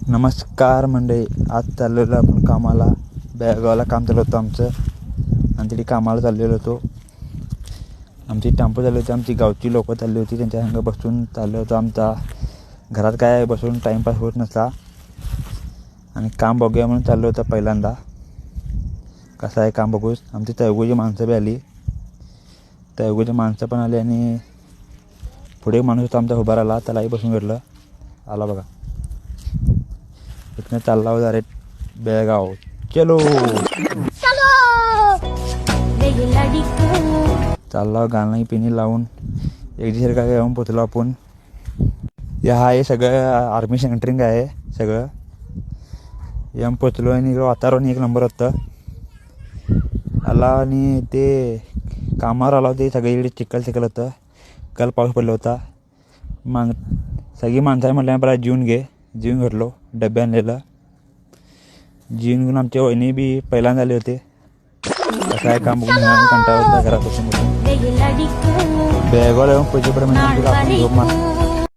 नमस्कार मंडळी, आज चाललेलो आपण कामाला. बेळगावला काम चालू होतं आमचं आणि तिथे कामाला चाललेलो होतो. आमची टेम्पो चालली होती, आमची गावची लोकं चालली होती, त्यांच्या संग बसून चाललो होतो. आमचा घरात काय बसून टाईमपास होत नसला आणि काम बघूया म्हणून चाललो होतं. पहिल्यांदा कसं आहे काम बघूच. आमची तळगुची माणसं बी आली, तळगुची माणसं पण आली आणि पुढे एक माणूस होता आमचा उभा राहिला, त्यालाही बसून घेतलं. आला बघा, इथनं चालला होता रे बेळगाव. चलो चालला गाणी पिणी लावून एक काय येऊन पोचलो आपण. हा हे सगळं आर्मी सेंटरिंग आहे सगळं. येऊन पोचलो आणि वातावरण एक नंबर होतं. आला आणि ते कामावर आला होते, सगळीकडे चिखल होतं. काल पाऊस पडला होता. सगळी माणसं म्हटल्यानंतर जेवून घेतलो. डबे आणलेलं जेवून घेऊन आमच्या वहिनी बी पहिल्यांदा आले होते. कसं आहे काम बघून कंटाळा होता घरात बसून. बेळगावला येऊन पैसे पडे म्हणजे आपण झोप मार